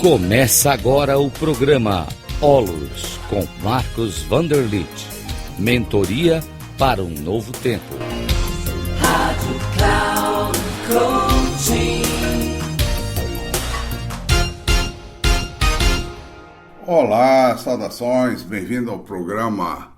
Começa agora o programa Holos com Marcos Vanderlit. Mentoria para um novo tempo. Rádio Cloud Coaching. Olá, saudações, bem-vindo ao programa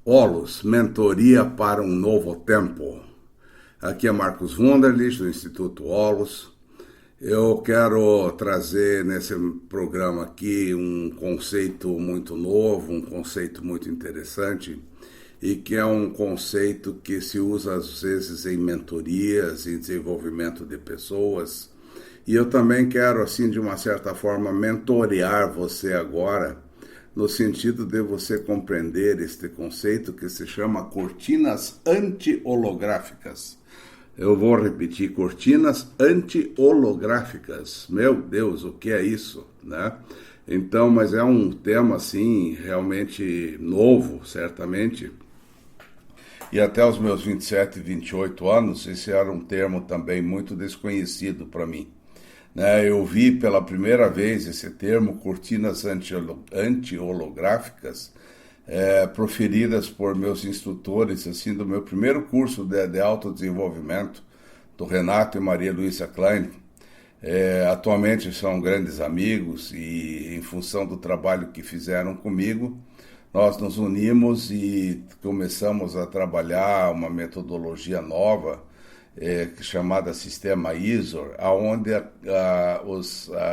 Holos, Mentoria para um novo tempo. Aqui é Marcos Vanderlit, do Instituto Holos. Eu quero trazer nesse programa aqui um conceito muito novo, um conceito muito interessante, e que é um conceito que se usa às vezes em mentorias, em desenvolvimento de pessoas. E eu também quero, assim, de uma certa forma, mentorear você agora, no sentido de você compreender este conceito que se chama cortinas anti-holográficas. Eu vou repetir, cortinas anti-holográficas. Meu Deus, o que é isso, né? Então, mas é um tema, assim, realmente novo, certamente. E até os meus 27, 28 anos, esse era um termo também muito desconhecido para mim. Né? Eu vi pela primeira vez esse termo, cortinas anti-holográficas, proferidas por meus instrutores, assim, do meu primeiro curso de autodesenvolvimento, do Renato e Maria Luísa Klein. Atualmente são grandes amigos e, em função do trabalho que fizeram comigo, nós nos unimos e começamos a trabalhar uma metodologia nova, chamada Sistema ISOR, onde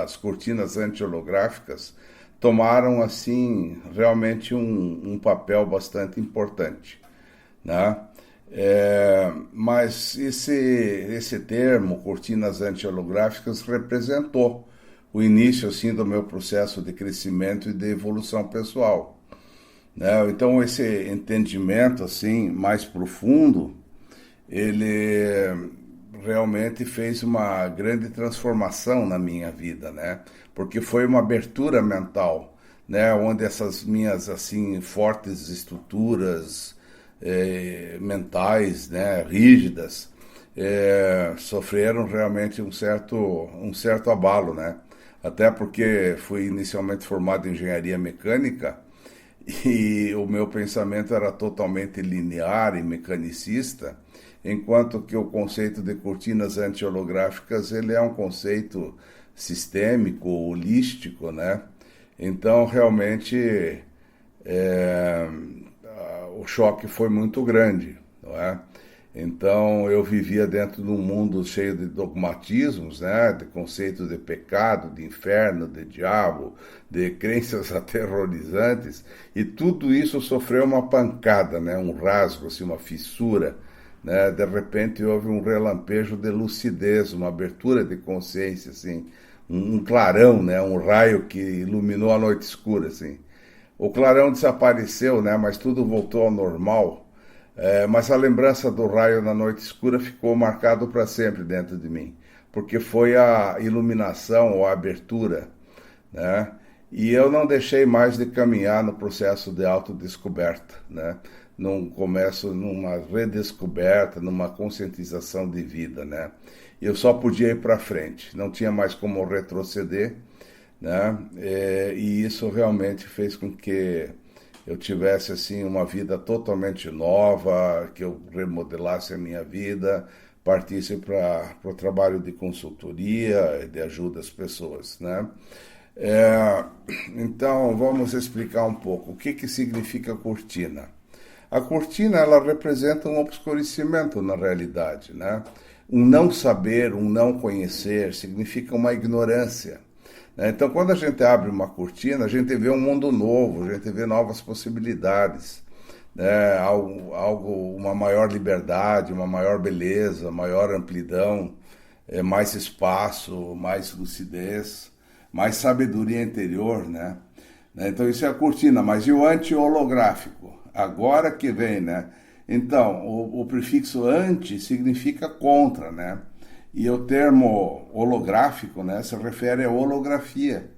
as cortinas anti-holográficas tomaram, assim, realmente um papel bastante importante, né? Mas esse termo, cortinas anti-holográficas, representou o início, assim, do meu processo de crescimento e de evolução pessoal, né? Então, esse entendimento, assim, mais profundo, ele realmente fez uma grande transformação na minha vida, né? Porque foi uma abertura mental, né? Onde essas minhas, assim, fortes estruturas mentais, né, rígidas, sofreram realmente um certo abalo, né? Até porque fui inicialmente formado em engenharia mecânica e o meu pensamento era totalmente linear e mecanicista, enquanto que o conceito de cortinas anti-holográficas, ele é um conceito sistêmico, holístico, né? Então, realmente, o choque foi muito grande, não é? Então, eu vivia dentro de um mundo cheio de dogmatismos, né? De conceitos de pecado, de inferno, de diabo, de crenças aterrorizantes, e tudo isso sofreu uma pancada, né? Um rasgo, assim, uma fissura, né? De repente houve um relampejo de lucidez, uma abertura de consciência, assim, um clarão, né? Um raio que iluminou a noite escura, assim. O clarão desapareceu, né? Mas tudo voltou ao normal. Mas a lembrança do raio na noite escura ficou marcado para sempre dentro de mim, porque foi a iluminação ou a abertura, né? E eu não deixei mais de caminhar no processo de autodescoberta, né? Começo numa redescoberta, numa conscientização de vida, né? Eu só podia ir para frente, não tinha mais como retroceder, né? E isso realmente fez com que eu tivesse, assim, uma vida totalmente nova, que eu remodelasse a minha vida, partisse para o trabalho de consultoria e de ajuda às pessoas, né? Então, vamos explicar um pouco o que significa cortina. A cortina, ela representa um obscurecimento na realidade, né? Um não saber, um não conhecer, significa uma ignorância. Então, quando a gente abre uma cortina, a gente vê um mundo novo, a gente vê novas possibilidades, né? Uma maior liberdade, uma maior beleza, maior amplidão, mais espaço, mais lucidez, mais sabedoria interior, né? Então, isso é a cortina. Mas e o anti-holográfico? Agora que vem, né? Então, o prefixo anti significa contra, né? E o termo holográfico, né, se refere à holografia,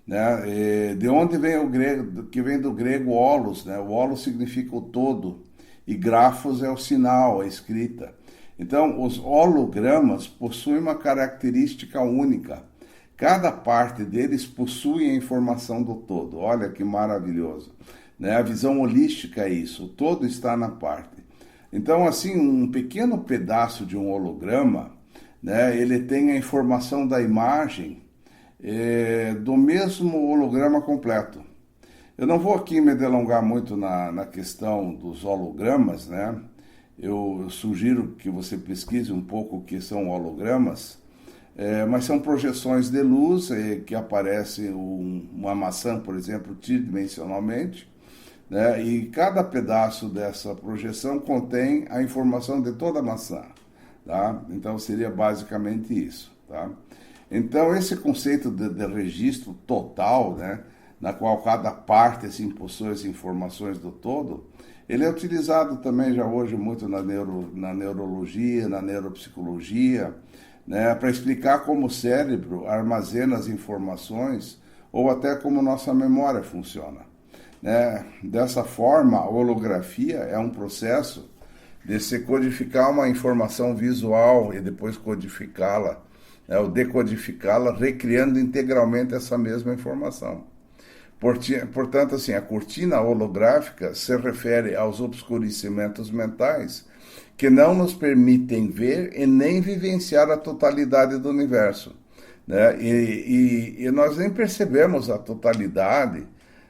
né? De onde vem o grego, que vem do grego holos, né? O holos significa o todo e grafos é o sinal, a escrita. Então, os hologramas possuem uma característica única, Cada parte deles possui a informação do todo. Olha que maravilhoso. Né? A visão holística é isso, o todo está na parte. Então, assim, um pequeno pedaço de um holograma, né, ele tem a informação da imagem do mesmo holograma completo. Eu não vou aqui me delongar muito na questão dos hologramas, né? Eu sugiro que você pesquise um pouco o que são hologramas, mas são projeções de luz que aparece uma maçã, por exemplo, tridimensionalmente, né? E cada pedaço dessa projeção contém a informação de toda a maçã, tá? Então seria basicamente isso, tá? Então esse conceito de registro total, né, na qual cada parte assim, possui as informações do todo, ele é utilizado também já hoje muito na neurologia, na neuropsicologia, né, para explicar como o cérebro armazena as informações ou até como nossa memória funciona. Né? Dessa forma, a holografia é um processo de se codificar uma informação visual e depois codificá-la, né, ou decodificá-la, recriando integralmente essa mesma informação. Portanto, assim, a cortina holográfica se refere aos obscurecimentos mentais que não nos permitem ver e nem vivenciar a totalidade do universo. Né? E nós nem percebemos a totalidade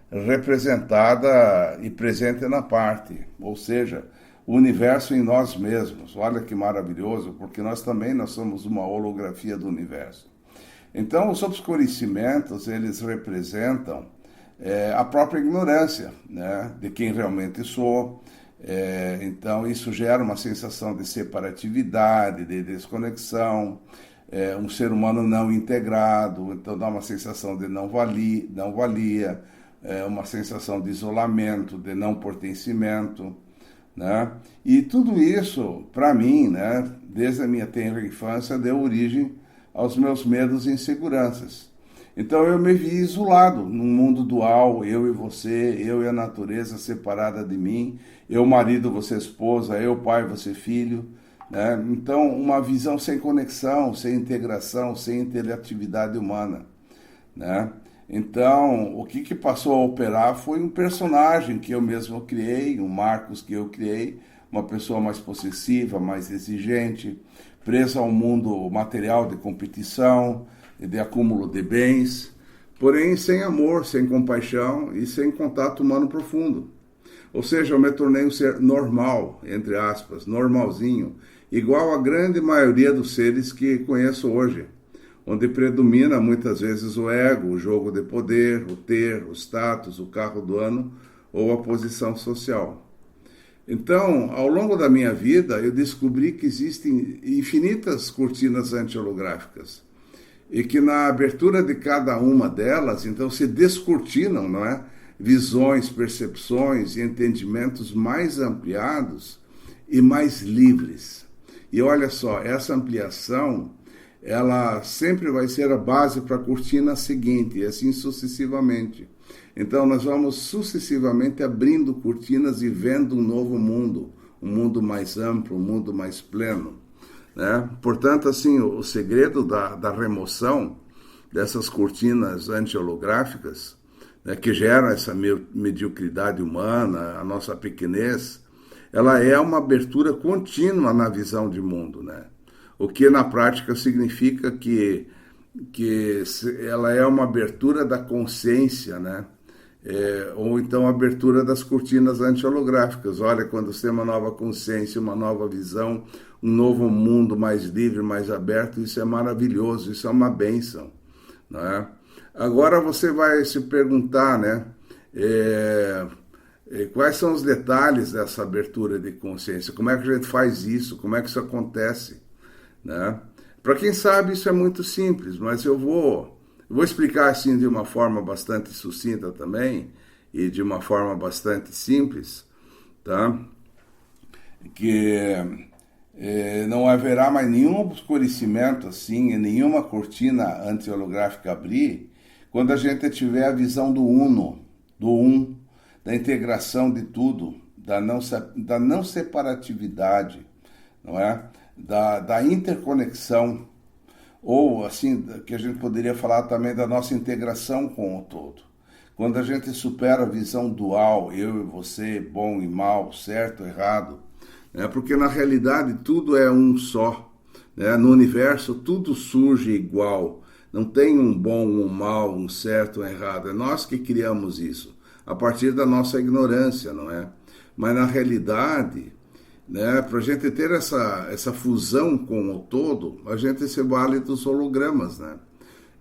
representada e presente na parte, ou seja, o universo em nós mesmos. Olha que maravilhoso, porque nós somos uma holografia do universo. Então, os obscurecimentos, eles representam a própria ignorância, né, de quem realmente sou. Então, isso gera uma sensação de separatividade, de desconexão, um ser humano não integrado, então dá uma sensação de não valia, uma sensação de isolamento, de não pertencimento, né? E tudo isso, para mim, né, desde a minha tenra infância, deu origem aos meus medos e inseguranças. Então eu me vi isolado num mundo dual, eu e você, eu e a natureza separada de mim, eu marido, você esposa, eu pai, você filho, né? Então uma visão sem conexão, sem integração, sem interatividade humana, né? Então o que passou a operar foi um personagem que eu mesmo criei, um Marcos que eu criei, uma pessoa mais possessiva, mais exigente, presa ao mundo material de competição, de acúmulo de bens, porém sem amor, sem compaixão e sem contato humano profundo. Ou seja, eu me tornei um ser normal, entre aspas, normalzinho, igual a grande maioria dos seres que conheço hoje, onde predomina muitas vezes o ego, o jogo de poder, o ter, o status, o carro do ano ou a posição social. Então, ao longo da minha vida, eu descobri que existem infinitas cortinas anti-holográficas e que na abertura de cada uma delas, então, se descortinam, não é? Visões, percepções e entendimentos mais ampliados e mais livres. E olha só, essa ampliação, ela sempre vai ser a base para a cortina seguinte, e assim sucessivamente. Então nós vamos sucessivamente abrindo cortinas e vendo um novo mundo, um mundo mais amplo, um mundo mais pleno, né? Portanto, assim, o segredo da remoção dessas cortinas anti-holográficas, né, que geram essa mediocridade humana, a nossa pequenez, ela é uma abertura contínua na visão de mundo, né? O que na prática significa que ela é uma abertura da consciência, né? Ou então a abertura das cortinas anti-holográficas. Olha, quando você tem uma nova consciência, uma nova visão, um novo mundo mais livre, mais aberto, isso é maravilhoso, isso é uma bênção, né? Agora você vai se perguntar, né, quais são os detalhes dessa abertura de consciência, como é que a gente faz isso, como é que isso acontece, né? Para quem sabe isso é muito simples, mas eu vou explicar assim de uma forma bastante sucinta também e de uma forma bastante simples, tá? Que não haverá mais nenhum obscurecimento assim e nenhuma cortina anti-holográfica abrir quando a gente tiver a visão do uno, do um, da integração de tudo, da não separatividade, não é? Da interconexão. ou assim, que a gente poderia falar também da nossa integração com o todo. Quando a gente supera a visão dual, eu e você, bom e mal, certo, errado, né? Porque na realidade tudo é um só, né? No universo tudo surge igual, não tem um bom, um mal, um certo, um errado, é nós que criamos isso, a partir da nossa ignorância, não é? Mas na realidade, né, para a gente ter essa fusão com o todo, a gente se vale dos hologramas, né?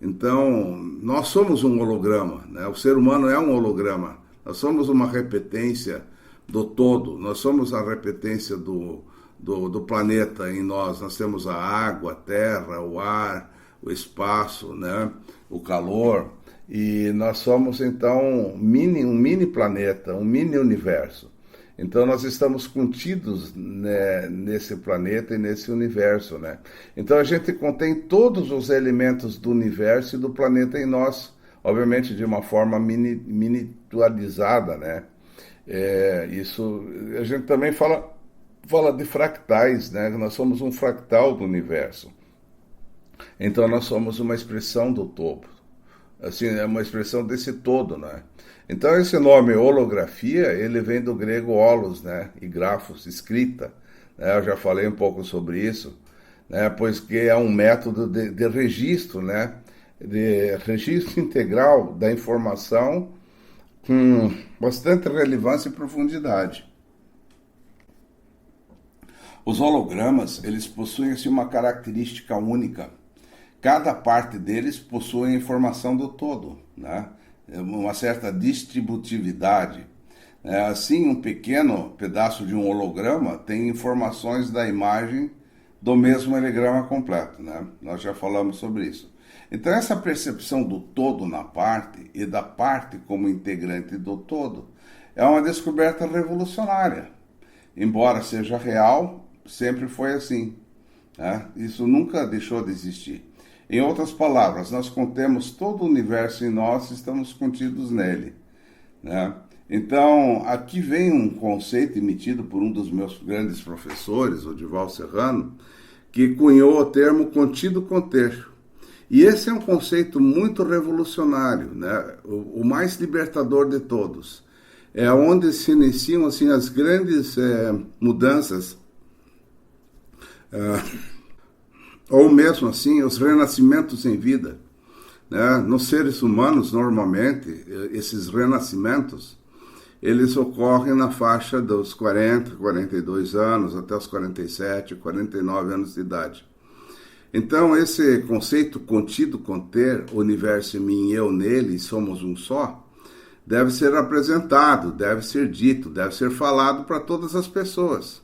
Então, nós somos um holograma, né? O ser humano é um holograma, nós somos uma repetência do todo, nós somos a repetência do planeta em nós, nós temos a água, a terra, o ar, o espaço, né? O calor, e nós somos então um mini planeta, um mini universo. Então nós estamos contidos, né, nesse planeta e nesse universo, né? Então a gente contém todos os elementos do universo e do planeta em nós, obviamente de uma forma miniaturizada, né? Isso a gente também fala de fractais, né? Nós somos um fractal do universo. Então nós somos uma expressão do todo. Assim, é uma expressão desse todo, né? Então esse nome holografia, ele vem do grego holos, né? E grafos, escrita, né? Eu já falei um pouco sobre isso, né? Pois que é um método de registro, né? De registro integral da informação com bastante relevância e profundidade. Os hologramas, eles possuem assim, uma característica única. Cada parte deles possui a informação do todo, né? Uma certa distributividade. Assim, um pequeno pedaço de um holograma tem informações da imagem do mesmo holograma completo, né? Nós já falamos sobre isso. Então, essa percepção do todo na parte e da parte como integrante do todo é uma descoberta revolucionária. Embora seja real, sempre foi assim, né? Isso nunca deixou de existir. Em outras palavras, nós contemos todo o universo em nós e estamos contidos nele, né? Então, aqui vem um conceito emitido por um dos meus grandes professores, o Dival Serrano, que cunhou o termo contido-conter. E esse é um conceito muito revolucionário, né? O mais libertador de todos. É onde se iniciam assim, as grandes mudanças, ou mesmo assim, os renascimentos em vida, né? Nos seres humanos, normalmente, esses renascimentos, eles ocorrem na faixa dos 40, 42 anos, até os 47, 49 anos de idade. Então, esse conceito contido, conter, universo em mim, eu nele, somos um só, deve ser apresentado, deve ser dito, deve ser falado para todas as pessoas.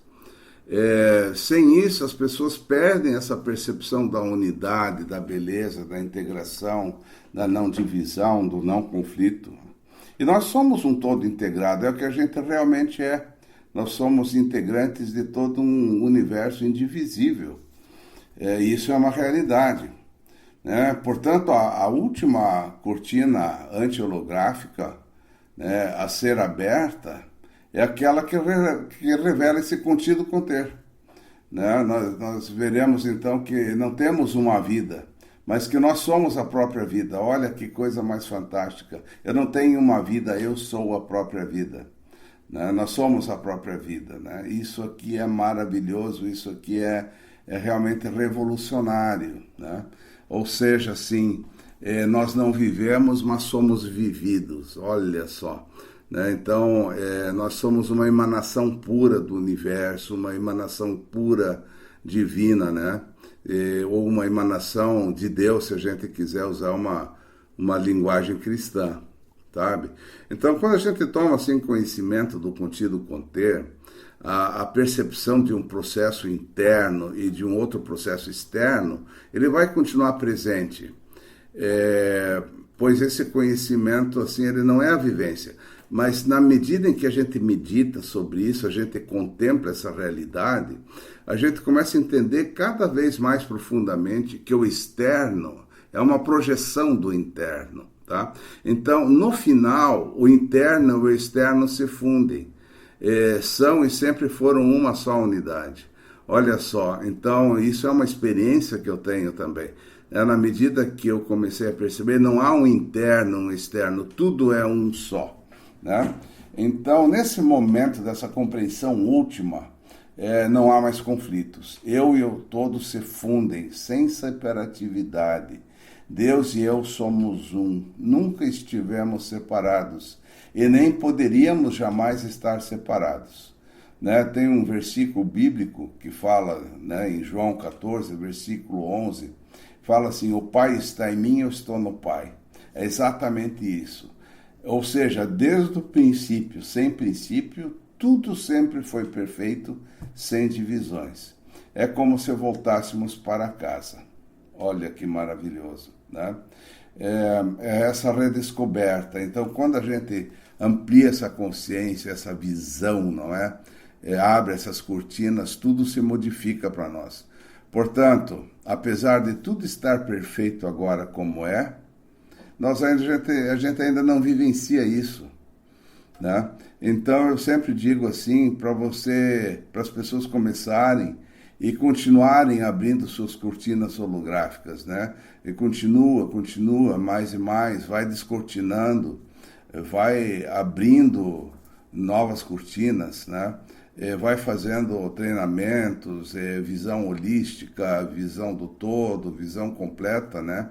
Sem isso, as pessoas perdem essa percepção da unidade, da beleza, da integração, da não divisão, do não conflito. E nós somos um todo integrado, é o que a gente realmente é. Nós somos integrantes de todo um universo indivisível. Isso é uma realidade, né? Portanto, a última cortina anti-holográfica, né, a ser aberta é aquela que revela esse contido-conter, né? Nós veremos então que não temos uma vida, mas que nós somos a própria vida. Olha que coisa mais fantástica. Eu não tenho uma vida, eu sou a própria vida, né? Nós somos a própria vida, né? Isso aqui é maravilhoso, isso aqui é realmente revolucionário, né? Ou seja, assim, nós não vivemos, mas somos vividos, olha só, né? Então, nós somos uma emanação pura do universo, uma emanação pura divina, né? Ou uma emanação de Deus, se a gente quiser usar uma linguagem cristã, sabe? Então, quando a gente toma assim conhecimento do contido-conter, a percepção de um processo interno e de um outro processo externo, ele vai continuar presente, pois esse conhecimento, assim, ele não é a vivência, mas na medida em que a gente medita sobre isso, a gente contempla essa realidade, a gente começa a entender cada vez mais profundamente que o externo é uma projeção do interno, tá? Então, no final, o interno e o externo se fundem. São e sempre foram uma só unidade. Olha só, então isso é uma experiência que eu tenho também. Na medida que eu comecei a perceber, não há um interno, um externo, tudo é um só, né? Então, nesse momento dessa compreensão última, não há mais conflitos. Eu e eu todos se fundem, sem separatividade. Deus e eu somos um, nunca estivemos separados e nem poderíamos jamais estar separados. Né? Tem um versículo bíblico que fala, né, em João 14, versículo 11, fala assim: o Pai está em mim, eu estou no Pai. É exatamente isso. Ou seja, desde o princípio, sem princípio, tudo sempre foi perfeito, sem divisões. É como se voltássemos para casa. Olha que maravilhoso, né? É essa redescoberta. Então, quando a gente amplia essa consciência, essa visão, não é? Abre essas cortinas, tudo se modifica para nós. Portanto, apesar de tudo estar perfeito agora como é, a gente ainda não vivencia isso, né? Então eu sempre digo assim para as pessoas começarem e continuarem abrindo suas cortinas holográficas, né? E continua mais e mais, vai descortinando, vai abrindo novas cortinas, né? Vai fazendo treinamentos, visão holística, visão do todo, visão completa, né?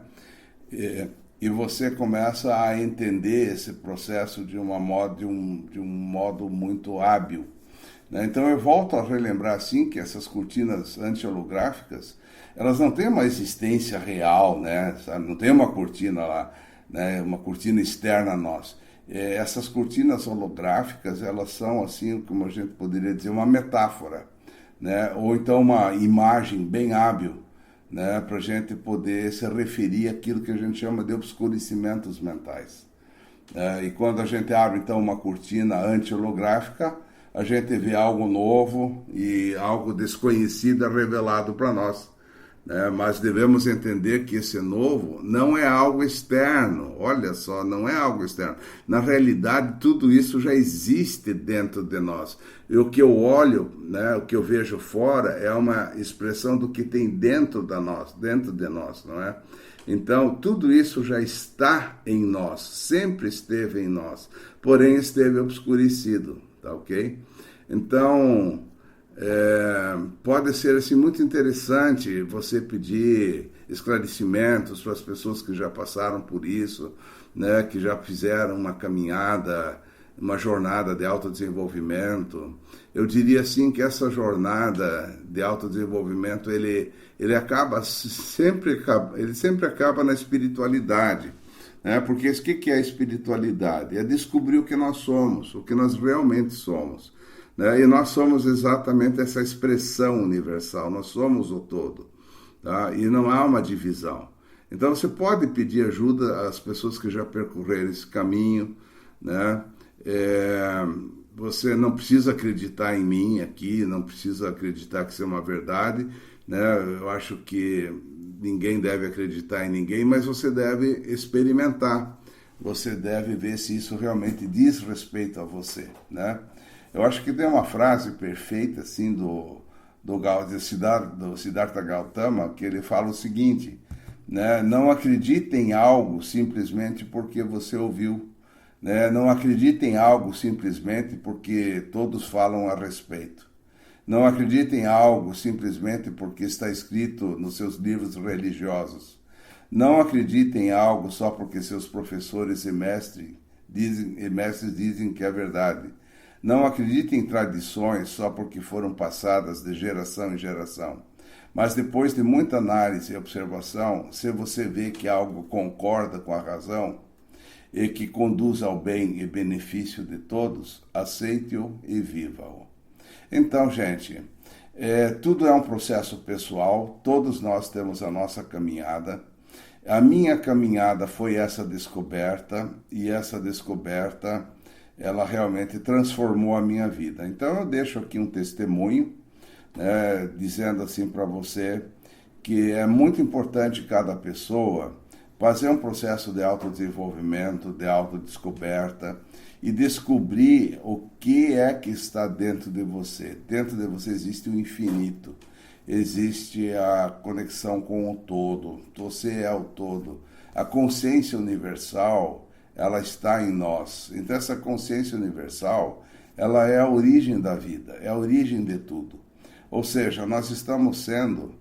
E você começa a entender esse processo de um modo muito hábil, né? Então eu volto a relembrar assim que essas cortinas anti-holográficas, elas não têm uma existência real, né? Não tem uma cortina lá, né? Uma cortina externa a nós. Essas cortinas holográficas, elas são assim, como a gente poderia dizer, uma metáfora, né? Ou então uma imagem bem hábil, né, para a gente poder se referir àquilo que a gente chama de obscurecimentos mentais. E quando a gente abre, então, uma cortina anti-holográfica, a gente vê algo novo e algo desconhecido revelado para nós. Né? Mas devemos entender que esse novo não é algo externo. Olha só, não é algo externo. Na realidade, tudo isso já existe dentro de nós. E o que eu olho, né, o que eu vejo fora, é uma expressão do que tem dentro de nós, não é? Então, tudo isso já está em nós, sempre esteve em nós, porém esteve obscurecido, tá ok? Então, pode ser assim, muito interessante você pedir esclarecimentos para as pessoas que já passaram por isso, né, que já fizeram uma caminhada, uma jornada de autodesenvolvimento. Eu diria assim que essa jornada de autodesenvolvimento, ele sempre acaba na espiritualidade, né? Porque o que é a espiritualidade? É descobrir o que nós somos, o que nós realmente somos, né? E nós somos exatamente essa expressão universal, nós somos o todo, tá? E não há uma divisão. Então você pode pedir ajuda às pessoas que já percorreram esse caminho, né? Você não precisa acreditar em mim aqui, não precisa acreditar que isso é uma verdade, né? Eu acho que ninguém deve acreditar em ninguém, mas você deve experimentar, você deve ver se isso realmente diz respeito a você, né? Eu acho que tem uma frase perfeita assim do Siddhartha Gautama, que ele fala o seguinte, né? Não acredite em algo simplesmente porque você ouviu, né? Não acredite em algo simplesmente porque todos falam a respeito. Não acredite em algo simplesmente porque está escrito nos seus livros religiosos. Não acredite em algo só porque seus professores e mestres dizem que é verdade. Não acredite em tradições só porque foram passadas de geração em geração. Mas depois de muita análise e observação, se você vê que algo concorda com a razão e que conduz ao bem e benefício de todos, aceite-o e viva-o. Então, gente, tudo é um processo pessoal, todos nós temos a nossa caminhada. A minha caminhada foi essa descoberta, e essa descoberta, ela realmente transformou a minha vida. Então eu deixo aqui um testemunho, né, dizendo assim para você que é muito importante cada pessoa fazer um processo de autodesenvolvimento, de autodescoberta e descobrir o que é que está dentro de você. Dentro de você existe o infinito, existe a conexão com o todo, você é o todo. A consciência universal, ela está em nós. Então essa consciência universal, ela é a origem da vida, é a origem de tudo. Ou seja, nós estamos sendo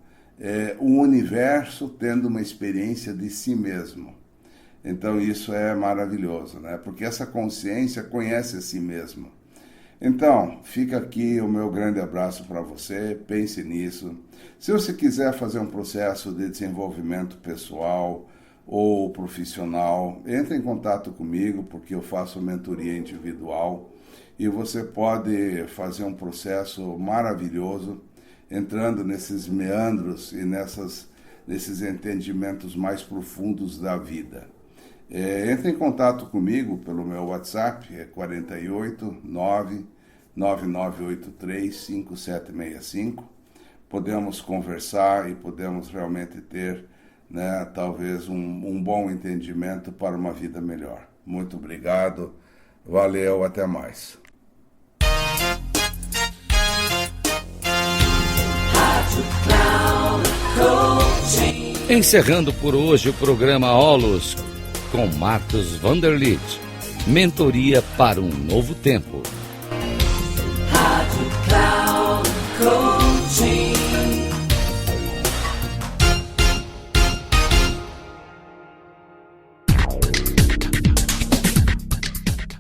o universo tendo uma experiência de si mesmo. Então isso é maravilhoso, né? Porque essa consciência conhece a si mesma. Então, fica aqui o meu grande abraço para você, pense nisso. Se você quiser fazer um processo de desenvolvimento pessoal ou profissional, entre em contato comigo, porque eu faço mentoria individual e você pode fazer um processo maravilhoso, entrando nesses meandros e nesses entendimentos mais profundos da vida. Entre em contato comigo pelo meu WhatsApp, 489-9983-5765. Podemos conversar e podemos realmente ter, né, talvez um bom entendimento para uma vida melhor. Muito obrigado, valeu, até mais. Encerrando por hoje o programa Olos com Marcos Vanderlitt, mentoria para um novo tempo. Rádio Cloud Coaching.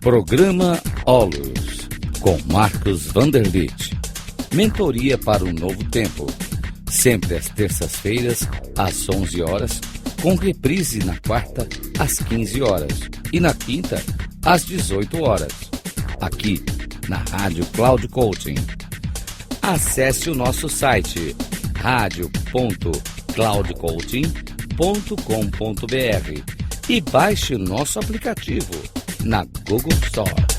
Programa Olos com Marcos Vanderlitt, mentoria para um novo tempo. Sempre às terças-feiras, às 11 horas, com reprise na quarta, às 15 horas e na quinta, às 18 horas, aqui na Rádio Cloud Coaching. Acesse o nosso site radio.cloudcoaching.com.br e baixe o nosso aplicativo na Google Store.